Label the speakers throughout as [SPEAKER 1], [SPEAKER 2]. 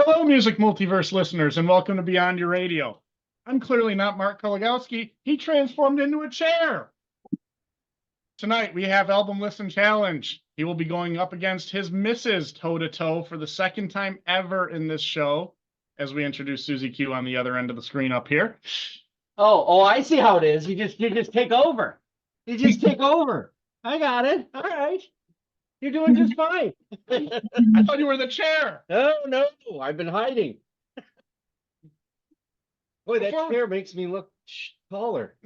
[SPEAKER 1] Hello, Music Multiverse listeners, and welcome to Beyond Your Radio. I'm clearly not Mark Kuligowski. He transformed into a chair. Tonight, we have Album Listen Challenge. He will be going up against his missus toe-to-toe for the second time ever in this show, as we introduce Susie Q on the other end of the screen up here.
[SPEAKER 2] Oh, I see how it is. You just take over. You just take over. I got it. All right. You're doing just fine.
[SPEAKER 1] I thought you were the chair.
[SPEAKER 2] No, I've been hiding. Boy, that chair makes me look taller.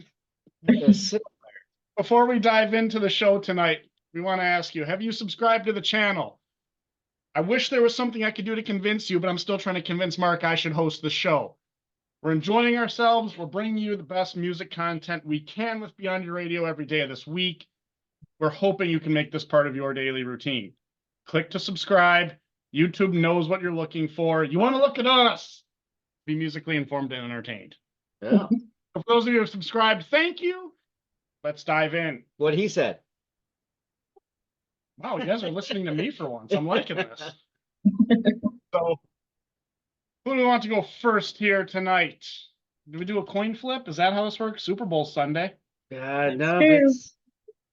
[SPEAKER 1] Before we dive into the show tonight, we want to ask you, have you subscribed to the channel? I wish there was something I could do to convince you, but I'm still trying to convince Mark I should host the show. We're enjoying ourselves. We're bringing you the best music content we can with Beyond Your Radio every day of this week. We're hoping you can make this part of your daily routine. Click to subscribe. YouTube knows what you're looking for. You want to look at us. Be musically informed and entertained.
[SPEAKER 2] Yeah.
[SPEAKER 1] For those of you who have subscribed, thank you. Let's dive in.
[SPEAKER 2] What he said.
[SPEAKER 1] Wow, you guys are listening to me for once. I'm liking this. So, who do we want to go first here tonight? Do we do a coin flip? Is that how this works? Super Bowl Sunday.
[SPEAKER 2] No, it's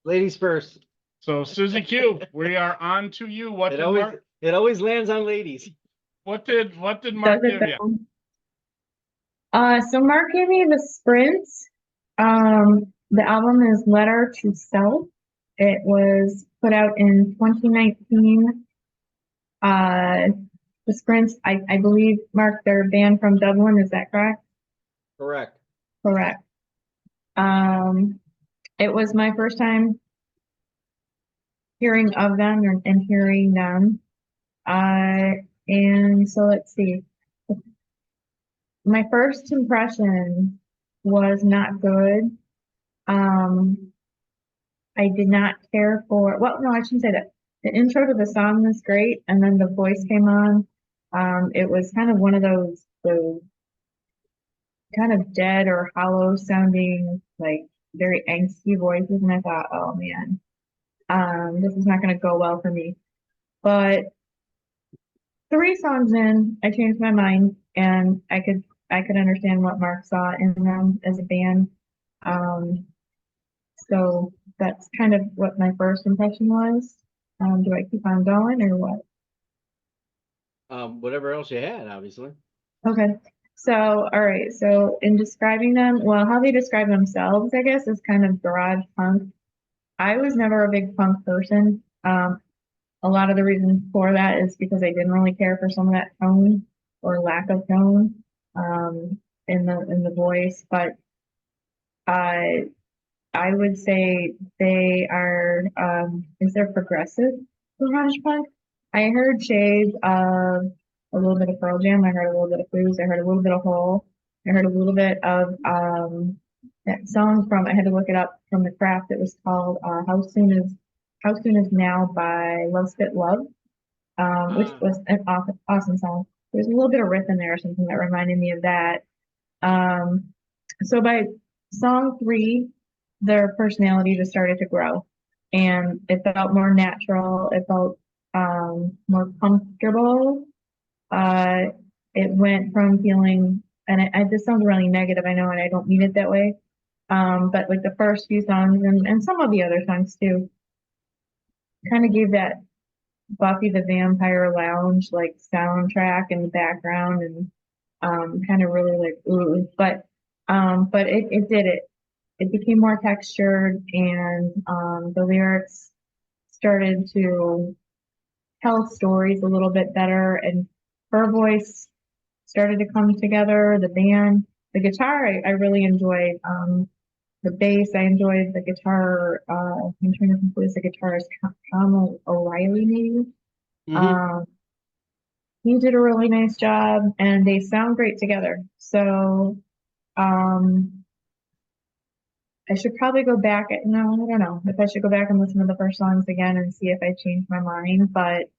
[SPEAKER 2] ladies first.
[SPEAKER 1] So, Susie Q, we are on to you.
[SPEAKER 2] It always lands on ladies.
[SPEAKER 1] What did Mark give you?
[SPEAKER 3] So Mark gave me the Sprints. The album is Letter to Self. It was put out in 2019. The Sprints, I believe, Mark, they're a band from Dublin. Is that correct?
[SPEAKER 2] Correct.
[SPEAKER 3] Correct. It was my first time hearing of them and hearing them. And so let's see. My first impression was not good. I did not care for, well, no, I shouldn't say that. The intro to the song was great, and then the voice came on. It was kind of one of those kind of dead or hollow sounding, like very angsty voices, and I thought, oh man, this is not going to go well for me. But 3 songs in, I changed my mind, and I could understand what Mark saw in them as a band. So that's kind of what my first impression was. Do I keep on going or what?
[SPEAKER 2] Whatever else you had, obviously.
[SPEAKER 3] Okay. So, all right. So in describing them, well, how they describe themselves, I guess, is kind of garage punk. I was never a big punk person. A lot of the reason for that is because I didn't really care for some of that tone or lack of tone in the voice. But I would say they are, is there progressive garage punk? I heard shades of a little bit of Pearl Jam. I heard a little bit of Foos. I heard a little bit of Hole. I heard a little bit of that song from, I had to look it up, from The Craft. It was called How Soon Is Now by Love Spit Love, which was an awesome song. There's a little bit of riff in there or something that reminded me of that. So by song 3, their personality just started to grow, and it felt more natural. It felt more comfortable. It went from feeling, and this sounds really negative, I know, and I don't mean it that way. But like the first few songs and some of the other songs too, kind of gave that Buffy the Vampire Lounge like soundtrack in the background, and kind of really like ooh, but it did it. It became more textured, and the lyrics started to tell stories a little bit better, and her voice started to come together. The band, the guitar, I really enjoyed. The bass, I enjoyed the guitar. I'm trying to think who is the guitarist, Tom O'Reilly, maybe.
[SPEAKER 2] Mm-hmm.
[SPEAKER 3] He did a really nice job, and they sound great together. So, I should probably go back. No, I don't know if I should go back and listen to the first songs again and see if I changed my mind. But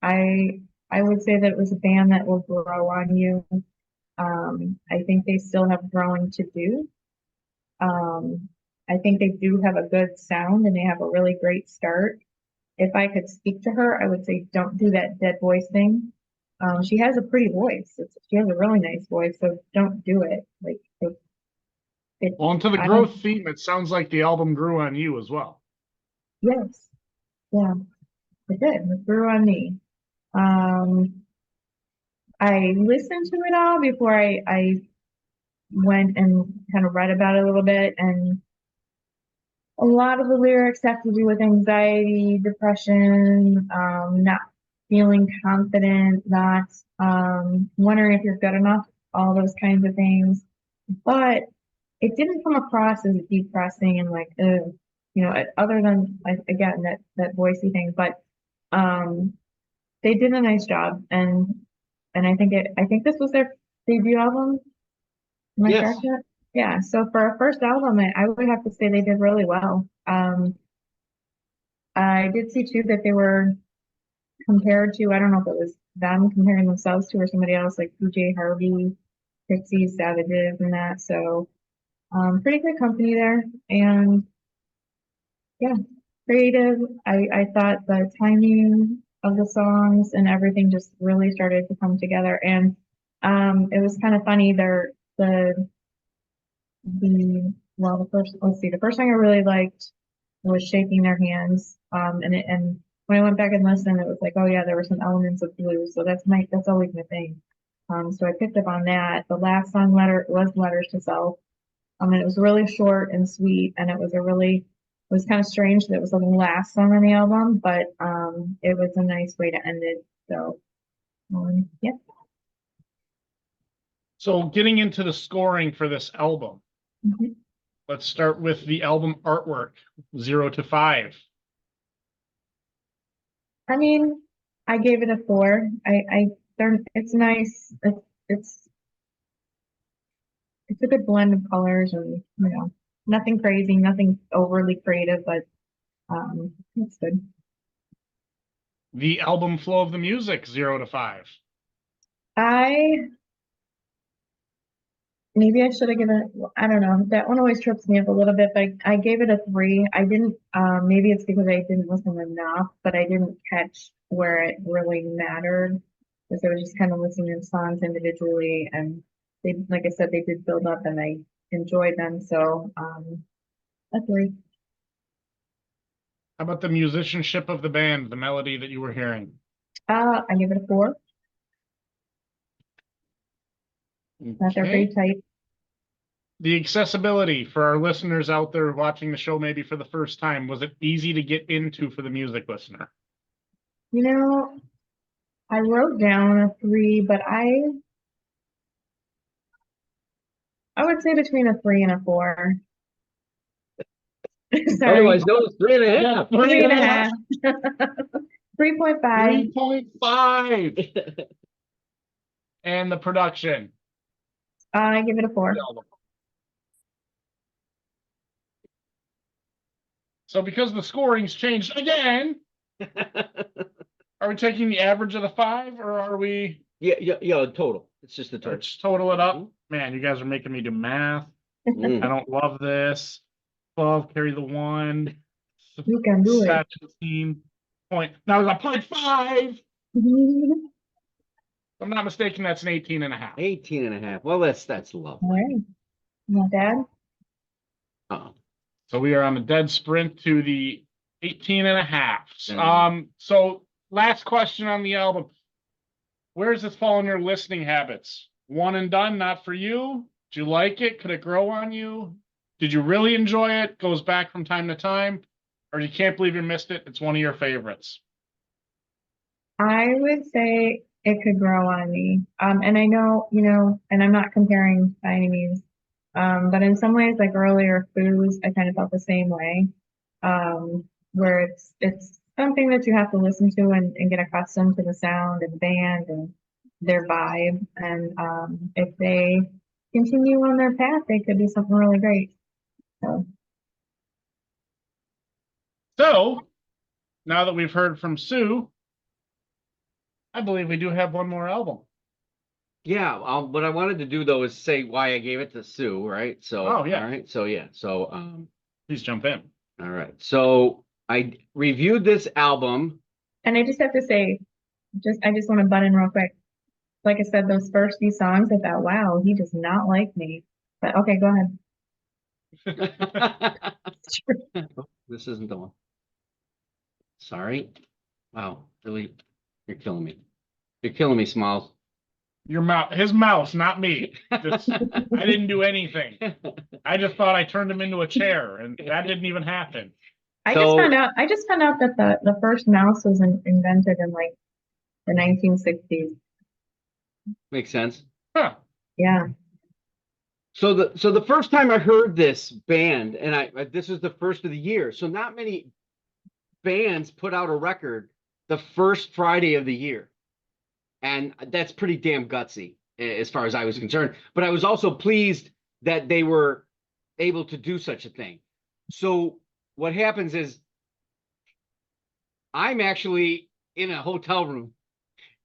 [SPEAKER 3] I would say that it was a band that will grow on you. I think they still have growing to do. I think they do have a good sound, and they have a really great start. If I could speak to her, I would say don't do that dead voice thing. She has a pretty voice. She has a really nice voice, so don't do it. Like it
[SPEAKER 1] Well, into the
[SPEAKER 3] I
[SPEAKER 1] growth
[SPEAKER 3] don't,
[SPEAKER 1] theme, it sounds like the album grew on you as well.
[SPEAKER 3] yes, yeah, it did. It grew on me. Um, I listened to it all before I went and kind of read about it a little bit, and a lot of the lyrics have to do with anxiety, depression, not feeling confident, not wondering if you're good enough, all those kinds of things. But it didn't come across as depressing and like, other than like again that voicey thing. But um, they did a nice job, and I think this was their debut album. Am I
[SPEAKER 2] Yes.
[SPEAKER 3] correct? Yet? Yeah. So for a first album, I would have to say they did really well. I did see too that they were compared to, I don't know if it was them comparing themselves to or somebody else, like PJ Harvey, Pixies, Savages, and that. So, pretty good company there. And yeah, creative. I thought the timing of the songs and everything just really started to come together. And it was kind of funny. The first, let's see, the first song I really liked was Shaking Their Hands. And when I went back and listened, it was like, oh yeah, there were some elements of blues. So that's always my thing. So I picked up on that. The last song was Letters to Self. And it was really short and sweet, and it was kind of strange that it was the last song on the album, but it was a nice way to end it. So yeah.
[SPEAKER 1] So getting into the scoring for this album,
[SPEAKER 3] Mhm.
[SPEAKER 1] let's start with the album artwork, 0 to 5.
[SPEAKER 3] I mean, I gave it a 4. It's nice. It's it's a good blend of colors, and nothing crazy, nothing overly creative, but it's good.
[SPEAKER 1] The album flow of the music, 0 to 5.
[SPEAKER 3] I Maybe I should have given it, I don't know. That one always trips me up a little bit, but I gave it a 3. I didn't, maybe it's because I didn't listen enough, but I didn't catch where it really mattered. Because I was just kind of listening to songs individually, and they, like I said, they did build up and I enjoyed them. So, a 3.
[SPEAKER 1] How about the musicianship of the band, the melody that you were hearing?
[SPEAKER 3] I give it a 4. Thought they're
[SPEAKER 1] Okay.
[SPEAKER 3] pretty tight.
[SPEAKER 1] The accessibility for our listeners out there watching the show maybe for the first time, was it easy to get into for the music listener?
[SPEAKER 3] You know, I wrote down a 3, but I would say between a 3 and a 4. Sorry.
[SPEAKER 2] Otherwise known as 3.5.
[SPEAKER 3] 3.5. 3.5.
[SPEAKER 1] 3.5. And the production.
[SPEAKER 3] I give it a 4.
[SPEAKER 1] So because the scoring's changed again, are we taking the average of the 5 or are we
[SPEAKER 2] Yeah, total. It's just the total.
[SPEAKER 1] let's total it up? Man, you guys are making me do math. I don't love this. 12, carry the 1.
[SPEAKER 3] You can do it.
[SPEAKER 1] 17 point. Now there's a 0.5. If I'm not mistaken, that's an 18.5.
[SPEAKER 2] 18.5. Well, that's low.
[SPEAKER 3] All right. Not bad.
[SPEAKER 1] So we are on the dead sprint to the 18.5.
[SPEAKER 2] Yeah.
[SPEAKER 1] So last question on the album. Where does this fall in your listening habits? One and done, not for you? Do you like it? Could it grow on you? Did you really enjoy it? Goes back from time to time? Or you can't believe you missed it? It's one of your favorites.
[SPEAKER 3] I would say it could grow on me. And I know, and I'm not comparing by any means. But in some ways, like earlier foods, I kind of felt the same way. Where it's something that you have to listen to and get accustomed to the sound and the band and their vibe. And if they continue on their path, they could do something really great.
[SPEAKER 1] So now that we've heard from Sue, I believe we do have one more album.
[SPEAKER 2] Yeah, what I wanted to do though is say why I gave it to Sue, right? So,
[SPEAKER 1] Oh, yeah.
[SPEAKER 2] all right. So yeah. So,
[SPEAKER 1] Please jump in.
[SPEAKER 2] all right. So I reviewed this album.
[SPEAKER 3] And I just have to say, I just want to butt in real quick. like I said, those first few songs, I thought, wow, he does not like me. But okay, go ahead.
[SPEAKER 2] Oh, this isn't the one. Sorry. Wow, really, you're killing me. You're killing me, Smalls.
[SPEAKER 1] His mouse, not me. Just, I didn't do anything. I just thought I turned him into a chair, and that didn't even happen.
[SPEAKER 3] I
[SPEAKER 2] So
[SPEAKER 3] just found out that the first mouse was invented in like the 1960s.
[SPEAKER 2] makes sense.
[SPEAKER 1] Huh.
[SPEAKER 3] Yeah.
[SPEAKER 2] So the first time I heard this band, and this was the first of the year, so not many bands put out a record the first Friday of the year, and that's pretty damn gutsy as far as I was concerned. But I was also pleased that they were able to do such a thing. So what happens is I'm actually in a hotel room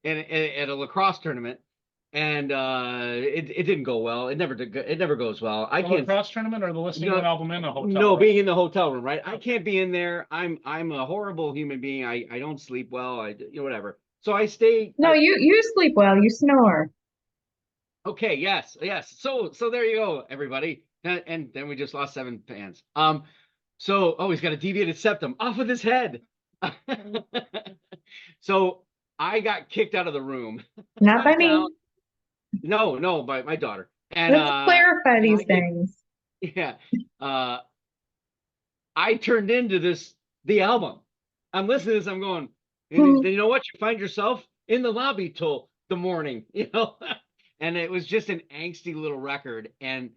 [SPEAKER 2] at a lacrosse tournament, and it didn't go well. It never goes well. I
[SPEAKER 1] The
[SPEAKER 2] can't.
[SPEAKER 1] lacrosse tournament or the listening to an album in a hotel
[SPEAKER 2] No,
[SPEAKER 1] room?
[SPEAKER 2] being in the hotel room, right? I can't be in there. I'm a horrible human being. I don't sleep well. Whatever. So I stay.
[SPEAKER 3] No, you sleep well, you snore.
[SPEAKER 2] Okay, yes. So there you go, everybody. And then we just lost 7 fans. So he's got a deviated septum off of his head. So I got kicked out of the room.
[SPEAKER 3] Not by me.
[SPEAKER 2] Down. No, by my daughter. And
[SPEAKER 3] Let's clarify these
[SPEAKER 2] I get-
[SPEAKER 3] things.
[SPEAKER 2] Yeah. I turned into the album. I'm listening to this, I'm going, and you know what? You find yourself in the lobby till the morning, and it was just an angsty little record. And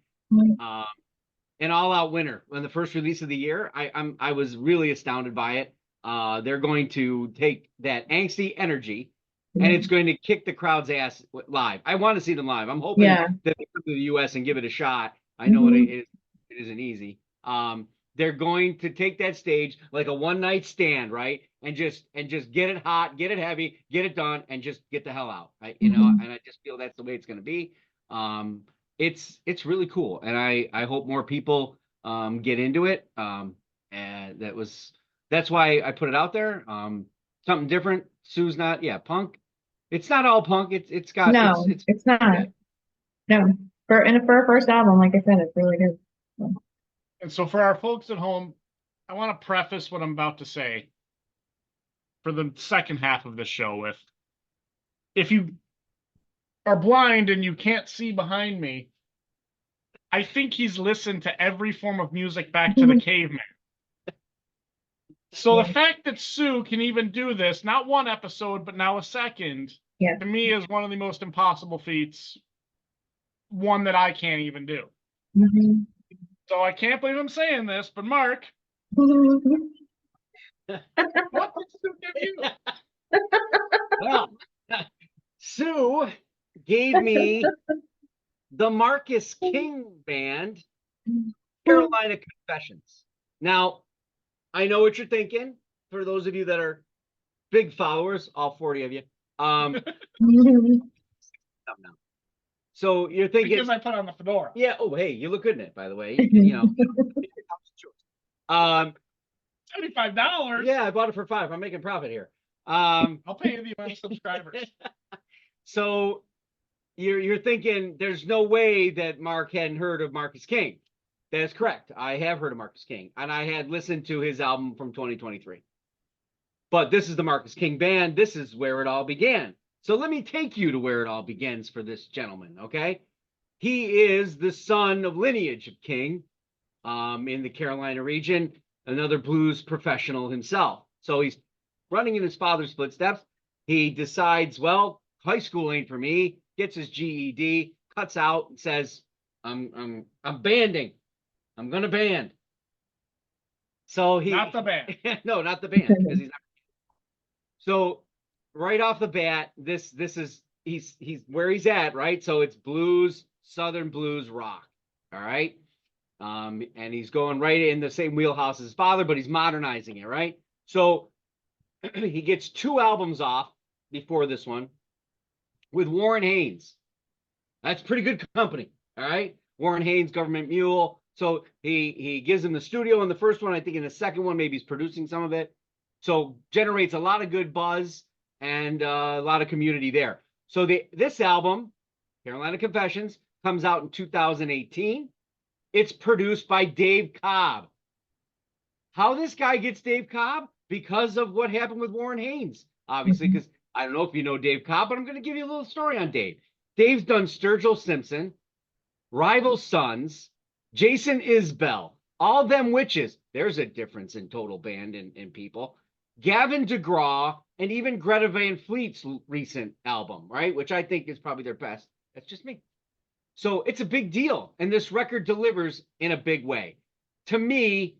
[SPEAKER 2] an all-out winner on the first release of the year. I was really astounded by it. They're going to take that angsty energy and it's going to kick the crowd's ass live. I want to see them live. I'm hoping that they come to the US and give it a shot. I know it isn't easy. They're going to take that stage like a one-night stand, right? And just get it hot, get it heavy, get it done, and just get the hell out. And I just feel that's the way it's going to be. It's really cool, and I hope more people get into it. And that's why I put it out there. Something different. Sue's not, punk. It's not all punk. It's got
[SPEAKER 3] it's not.
[SPEAKER 2] Yeah.
[SPEAKER 3] No. For a first album, like I said, it's really good.
[SPEAKER 1] And so for our folks at home, I want to preface what I'm about to say for the second half of this show with, if you are blind and you can't see behind me, I think he's listened to every form of music back to the caveman. So the fact that Sue can even do this, not one episode, but now a second, to me is one of the most impossible feats. One that I can't even do. So I can't believe I'm saying this, but Mark, what did Sue give you?
[SPEAKER 2] Well, Sue gave me the Marcus King Band, Carolina Confessions. Now, I know what you're thinking. For those of you that are big followers, all 40 of you. So you're thinking,
[SPEAKER 1] because I put on the fedora.
[SPEAKER 2] Yeah. Oh, hey, you look good in it, by the way.
[SPEAKER 1] $75.
[SPEAKER 2] Yeah, I bought it for $5. I'm making profit here.
[SPEAKER 1] I'll pay you the amount of subscribers.
[SPEAKER 2] So you're thinking there's no way that Mark hadn't heard of Marcus King. That is correct. I have heard of Marcus King, and I had listened to his album from 2023. But this is the Marcus King Band. This is where it all began. So let me take you to where it all begins for this gentleman, okay? He is the son of lineage of King in the Carolina region, another blues professional himself. So he's running in his father's footsteps. He decides, well, high school ain't for me, gets his GED, cuts out and says, I'm banding. I'm going to band. So he...
[SPEAKER 1] Not the band.
[SPEAKER 2] No, not the band, because he's not. So right off the bat, this is he's where he's at, right? So it's blues, Southern blues rock. All right. And he's going right in the same wheelhouse as his father, but he's modernizing it, right? So he gets 2 albums off before this one with Warren Haynes. That's pretty good company. All right. Warren Haynes, Government Mule. So he gives him the studio in the first one. I think in the second one, maybe he's producing some of it. So generates a lot of good buzz and a lot of community there. So this album, Carolina Confessions, comes out in 2018. It's produced by Dave Cobb. How this guy gets Dave Cobb? Because of what happened with Warren Haynes, obviously, because I don't know if you know Dave Cobb, but I'm going to give you a little story on Dave. Dave's done Sturgill Simpson, Rival Sons, Jason Isbell, All Them Witches. There's a difference in total band and people. Gavin DeGraw, and even Greta Van Fleet's recent album, right? Which I think is probably their best. That's just me. So it's a big deal. And this record delivers in a big way. To me,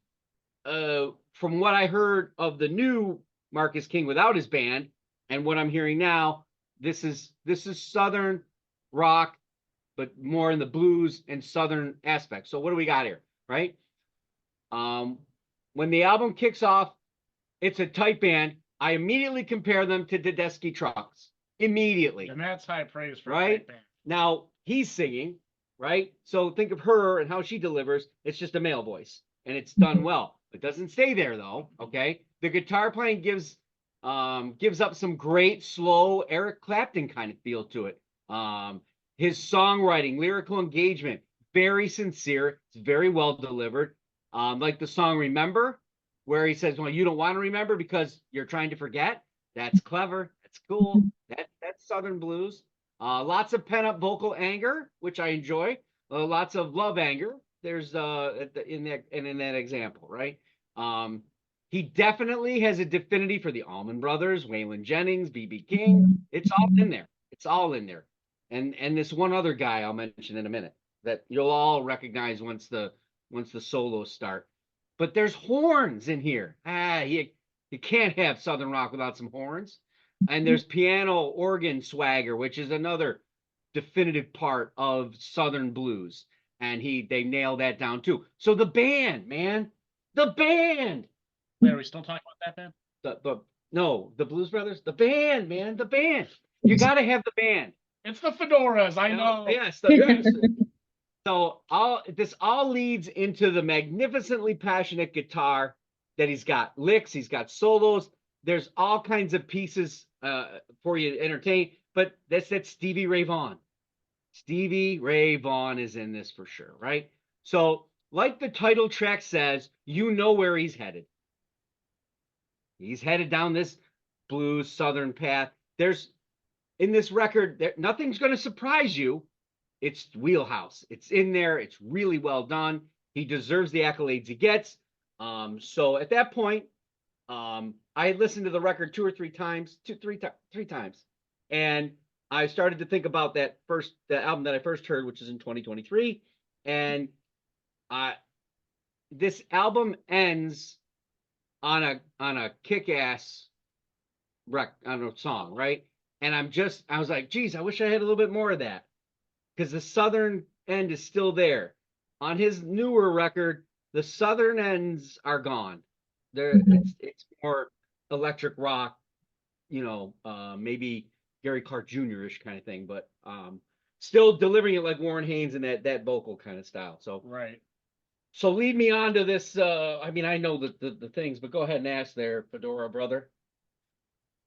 [SPEAKER 2] from what I heard of the new Marcus King without his band and what I'm hearing now, this is Southern rock, but more in the blues and Southern aspect. So what do we got here, right? When the album kicks off, it's a tight band. I immediately compare them to Tedeschi Trucks. Immediately.
[SPEAKER 1] And that's high praise for
[SPEAKER 2] right?
[SPEAKER 1] a tight band.
[SPEAKER 2] Now, he's singing, right? So think of her and how she delivers. It's just a male voice, and it's done well. It doesn't stay there, though, okay? The guitar playing gives up some great, slow Eric Clapton kind of feel to it. His songwriting, lyrical engagement, very sincere. It's very well delivered. Like the song Remember, where he says, well, you don't want to remember because you're trying to forget. That's clever. That's cool. That's Southern blues. Lots of pent-up vocal anger, which I enjoy. Lots of love anger. There's in that example, right? He definitely has a affinity for the Allman Brothers, Waylon Jennings, B.B. King. It's all in there. It's all in there. And this one other guy I'll mention in a minute that you'll all recognize once the solos start. But there's horns in here. You can't have Southern rock without some horns. And there's piano organ swagger, which is another definitive part of Southern blues. And they nail that down too. So the band, man, the band.
[SPEAKER 1] Wait, are we still talking about that band?
[SPEAKER 2] No, the Blues Brothers, the band, man, the band. You got to have the band.
[SPEAKER 1] It's the fedoras, I know.
[SPEAKER 2] Yes. So this all leads into the magnificently passionate guitar that he's got licks, he's got solos. There's all kinds of pieces for you to entertain, but that's Stevie Ray Vaughan. Stevie Ray Vaughan is in this for sure, right? So, like the title track says, you know where he's headed. He's headed down this blues Southern path. In this record, nothing's going to surprise you. It's wheelhouse. It's in there. It's really well done. He deserves the accolades he gets. So at that point, I listened to the record three times, and I started to think about the album that I first heard, which is in 2023, and this album ends on a kick-ass song, right? And I was like, geez, I wish I had a little bit more of that, because the Southern end is still there. On his newer record, the Southern ends are gone. It's more electric rock, maybe Gary Clark Jr.-ish kind of thing, but still delivering it like Warren Haynes and that vocal kind of style. So
[SPEAKER 1] right.
[SPEAKER 2] So lead me on to this. I know the things, but go ahead and ask there, Fedora brother.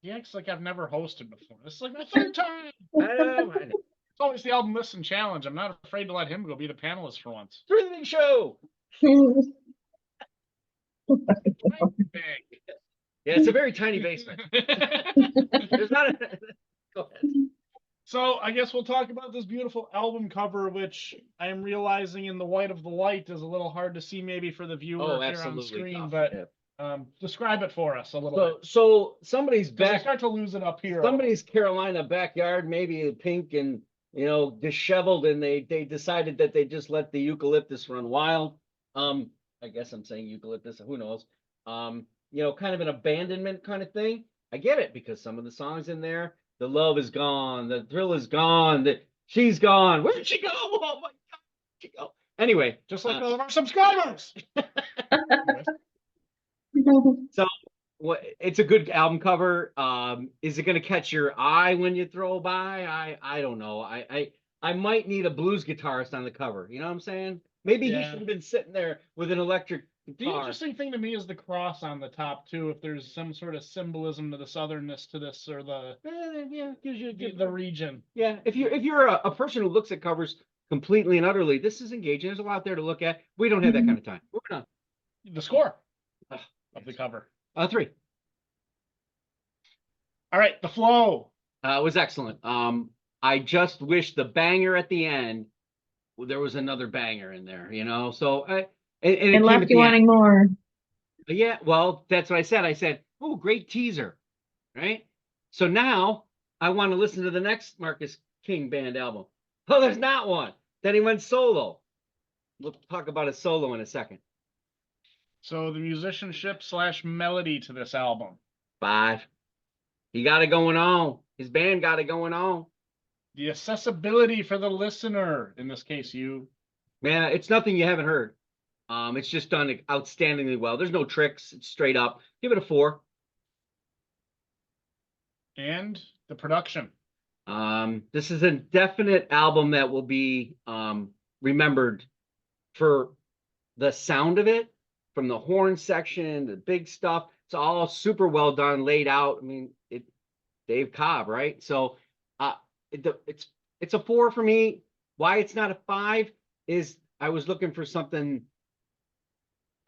[SPEAKER 1] Yeah, it's like I've never hosted before. This is like my third time.
[SPEAKER 2] I know.
[SPEAKER 1] It's always the album listen challenge. I'm not afraid to let him go be the panelist for once.
[SPEAKER 2] Thrilling show. Yeah, it's a very tiny basement. There's not a... Go ahead.
[SPEAKER 1] So I guess we'll talk about this beautiful album cover, which I am realizing in the white of the light is a little hard to see maybe for the viewer here on the screen,
[SPEAKER 2] tough,
[SPEAKER 1] but
[SPEAKER 2] yeah.
[SPEAKER 1] Describe it for us a little bit.
[SPEAKER 2] So somebody's
[SPEAKER 1] I start to lose it up here.
[SPEAKER 2] Somebody's Carolina backyard, maybe pink and disheveled, and they decided that they just let the eucalyptus run wild. I guess I'm saying eucalyptus, who knows? Kind of an abandonment kind of thing. I get it, because some of the songs in there, the love is gone, the thrill is gone, she's gone. Where'd she go? Oh my God, where'd she go? Anyway,
[SPEAKER 1] just like all of our subscribers.
[SPEAKER 2] So it's a good album cover. Is it going to catch your eye when you throw by? I don't know. I might need a blues guitarist on the cover. You know what I'm saying? Maybe he should have been sitting there with an electric
[SPEAKER 1] The
[SPEAKER 2] guitar.
[SPEAKER 1] interesting thing to me is the cross on the top too. If there's some sort of symbolism to the southernness to this, or the
[SPEAKER 2] Yeah, gives you a
[SPEAKER 1] the,
[SPEAKER 2] good.
[SPEAKER 1] the region.
[SPEAKER 2] Yeah, if you're a person who looks at covers completely and utterly, this is engaging. There's a lot there to look at. We don't have that kind of time. Moving on.
[SPEAKER 1] The score
[SPEAKER 2] Ugh,
[SPEAKER 1] of the cover.
[SPEAKER 2] 3.
[SPEAKER 1] All right, the flow.
[SPEAKER 2] It was excellent. I just wish the banger at the end, there was another banger in there, you know. So and it
[SPEAKER 3] It
[SPEAKER 2] came
[SPEAKER 3] left
[SPEAKER 2] at
[SPEAKER 3] you
[SPEAKER 2] the end.
[SPEAKER 3] wanting more.
[SPEAKER 2] Yeah, well, that's what I said. I said, "Oh, great teaser," right? So now I want to listen to the next Marcus King Band album. Oh, there's not one. Then he went solo. We'll talk about his solo in a second.
[SPEAKER 1] So the musicianship / melody to this album.
[SPEAKER 2] 5. He got it going on. His band got it going on.
[SPEAKER 1] The accessibility for the listener, in this case, you.
[SPEAKER 2] Man, it's nothing you haven't heard. It's just done outstandingly well. There's no tricks. It's straight up. Give it a 4.
[SPEAKER 1] And the production.
[SPEAKER 2] This is a definite album that will be remembered for the sound of it, from the horn section, the big stuff. It's all super well done, laid out. I mean, Dave Cobb, right? So it's a 4 for me. Why it's not a 5 is I was looking for something,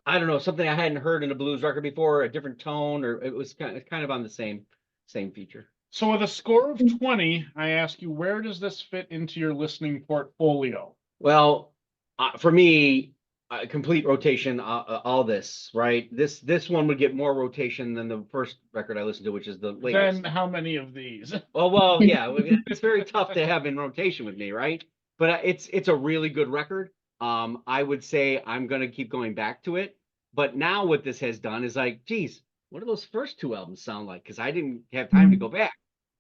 [SPEAKER 2] I don't know, something I hadn't heard in a blues record before, a different tone, or it was kind of on the same feature.
[SPEAKER 1] So with a score of 20, I ask you, where does this fit into your listening portfolio?
[SPEAKER 2] Well, for me, complete rotation, all this, right? This one would get more rotation than the first record I listened to, which is the latest.
[SPEAKER 1] Then how many of these?
[SPEAKER 2] Well, yeah, it's very tough to have in rotation with me, right? But it's a really good record. I would say I'm gonna keep going back to it. But now what this has done is like, geez, what do those first 2 albums sound like? Because I didn't have time to go back.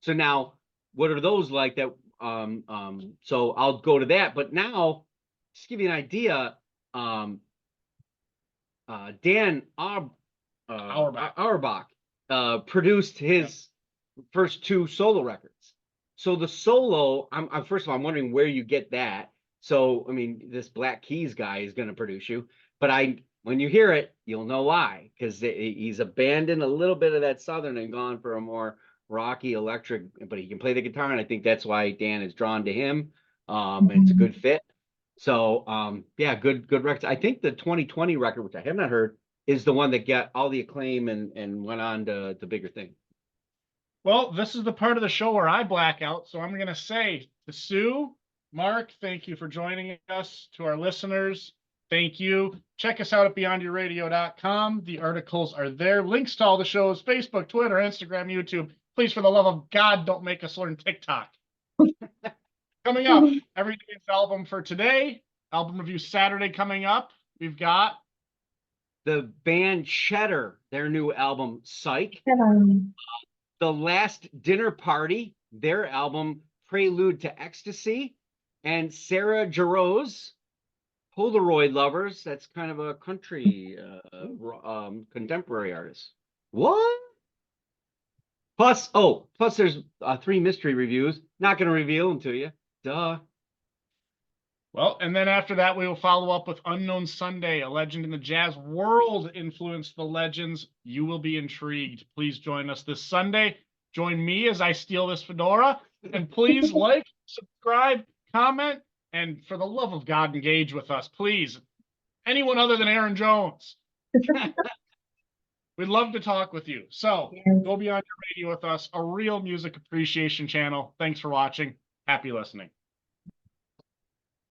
[SPEAKER 2] So now, what are those like? That so I'll go to that. But now, just to give you an idea, Dan Auerbach produced his first 2 solo records. So the solo, I'm first of all, I'm wondering where you get that. So I mean, this Black Keys guy is going to produce you, but when you hear it, you'll know why, because he's abandoned a little bit of that southern and gone for a more rocky electric, but he can play the guitar, and I think that's why Dan is drawn to him. And it's a good fit. So yeah, good record. I think the 2020 record, which I have not heard, is the one that got all the acclaim and went on to bigger things.
[SPEAKER 1] Well, this is the part of the show where I black out, so I'm going to say to Sue, Mark, thank you for joining us. To our listeners, thank you. Check us out at beyondyourradio.com. The articles are there. Links to all the shows, Facebook, Twitter, Instagram, YouTube. Please, for the love of God, don't make us learn TikTok. Coming up, Everyday's album for today. Album review Saturday coming up. We've got
[SPEAKER 2] the band Cheddar, their new album, Psych. The Last Dinner Party, their album, Prelude to Ecstasy. And Sarah Jarosz, Polaroid Lovers. That's kind of a country contemporary artist. What? Plus there's 3 mystery reviews. Not going to reveal them to you. Duh.
[SPEAKER 1] Well, and then after that, we will follow up with Unknown Sunday, a legend in the jazz world influenced the legends. You will be intrigued. Please join us this Sunday. Join me as I steal this fedora. And please like, subscribe, comment, and for the love of God, engage with us, please. Anyone other than Aaron Jones. We'd love to talk with you. So go Beyond Your Radio with us, a real music appreciation channel. Thanks for watching. Happy listening.